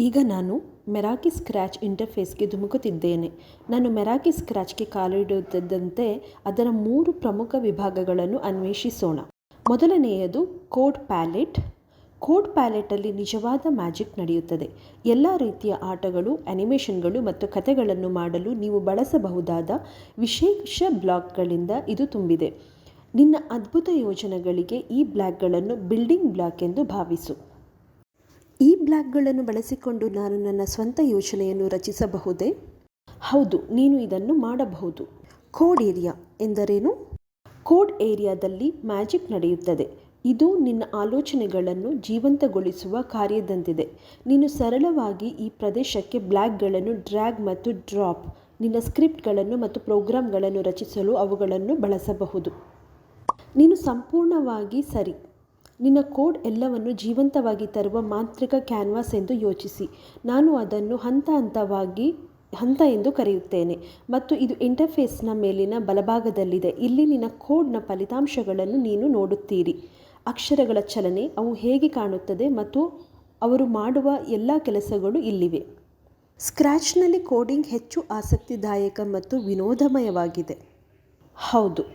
ಈಗ ನಾನು ಮೆರಾಕಿ ಸ್ಕ್ರ್ಯಾಚ್ ಇಂಟರ್ಫೇಸ್ಗೆ ಧುಮುಕುತ್ತಿದ್ದೇನೆ. ನಾನು ಮೆರಾಕಿ ಸ್ಕ್ರ್ಯಾಚ್ಗೆ ಕಾಲಿಡುತ್ತಿದ್ದಂತೆ ಅದರ 3 ಪ್ರಮುಖ ವಿಭಾಗಗಳನ್ನು ಅನ್ವೇಷಿಸೋಣ. ಮೊದಲನೆಯದು ಕೋಡ್ ಪ್ಯಾಲೆಟ್. ಕೋಡ್ ಪ್ಯಾಲೆಟಲ್ಲಿ ನಿಜವಾದ ಮ್ಯಾಜಿಕ್ ನಡೆಯುತ್ತದೆ. ಎಲ್ಲ ರೀತಿಯ ಆಟಗಳು, ಅನಿಮೇಷನ್ಗಳು ಮತ್ತು ಕಥೆಗಳನ್ನು ಮಾಡಲು ನೀವು ಬಳಸಬಹುದಾದ ವಿಶೇಷ ಬ್ಲಾಕ್ಗಳಿಂದ ಇದು ತುಂಬಿದೆ. ನಿನ್ನ ಅದ್ಭುತ ಯೋಜನೆಗಳಿಗೆ ಈ ಬ್ಲಾಕ್ಗಳನ್ನು ಬಿಲ್ಡಿಂಗ್ ಬ್ಲಾಕ್ ಎಂದು ಭಾವಿಸು. ಈ ಬ್ಲಾಕ್ಗಳನ್ನು ಬಳಸಿಕೊಂಡು ನಾನು ನನ್ನ ಸ್ವಂತ ಯೋಜನೆಯನ್ನು ರಚಿಸಬಹುದೇ? ಹೌದು, ನೀನು ಇದನ್ನು ಮಾಡಬಹುದು. ಕೋಡ್ ಏರಿಯಾ ಎಂದರೇನು? ಕೋಡ್ ಏರಿಯಾದಲ್ಲಿ ಮ್ಯಾಜಿಕ್ ನಡೆಯುತ್ತದೆ. ಇದು ನಿನ್ನ ಆಲೋಚನೆಗಳನ್ನು ಜೀವಂತಗೊಳಿಸುವ ಕಾರ್ಯದಂತಿದೆ. ನೀನು ಸರಳವಾಗಿ ಈ ಪ್ರದೇಶಕ್ಕೆ ಬ್ಲಾಕ್ಗಳನ್ನು ಡ್ರ್ಯಾಗ್ ಮತ್ತು ಡ್ರಾಪ್, ನಿನ್ನ ಸ್ಕ್ರಿಪ್ಟ್ಗಳನ್ನು ಮತ್ತು ಪ್ರೋಗ್ರಾಂಗಳನ್ನು ರಚಿಸಲು ಅವುಗಳನ್ನು ಬಳಸಬಹುದು. ನೀನು ಸಂಪೂರ್ಣವಾಗಿ ಸರಿ. ನಿನ್ನ ಕೋಡ್ ಎಲ್ಲವನ್ನು ಜೀವಂತವಾಗಿ ತರುವ ಮಾಂತ್ರಿಕ ಕ್ಯಾನ್ವಾಸ್ ಎಂದು ಯೋಚಿಸಿ. ನಾನು ಅದನ್ನು ಹಂತ ಎಂದು ಕರೆಯುತ್ತೇನೆ ಮತ್ತು ಇದು ಇಂಟರ್ಫೇಸ್ನ ಮೇಲಿನ ಬಲಭಾಗದಲ್ಲಿದೆ. ಇಲ್ಲಿ ನಿನ್ನ ಕೋಡ್ನ ಫಲಿತಾಂಶಗಳನ್ನು ನೀನು ನೋಡುತ್ತೀರಿ. ಅಕ್ಷರಗಳ ಚಲನೆ, ಅವು ಹೇಗೆ ಕಾಣುತ್ತದೆ ಮತ್ತು ಅವರು ಮಾಡುವ ಎಲ್ಲ ಕೆಲಸಗಳು ಇಲ್ಲಿವೆ. ಸ್ಕ್ರ್ಯಾಚ್ನಲ್ಲಿ ಕೋಡಿಂಗ್ ಹೆಚ್ಚು ಆಸಕ್ತಿದಾಯಕ ಮತ್ತು ವಿನೋದಮಯವಾಗಿದೆ. ಹೌದು,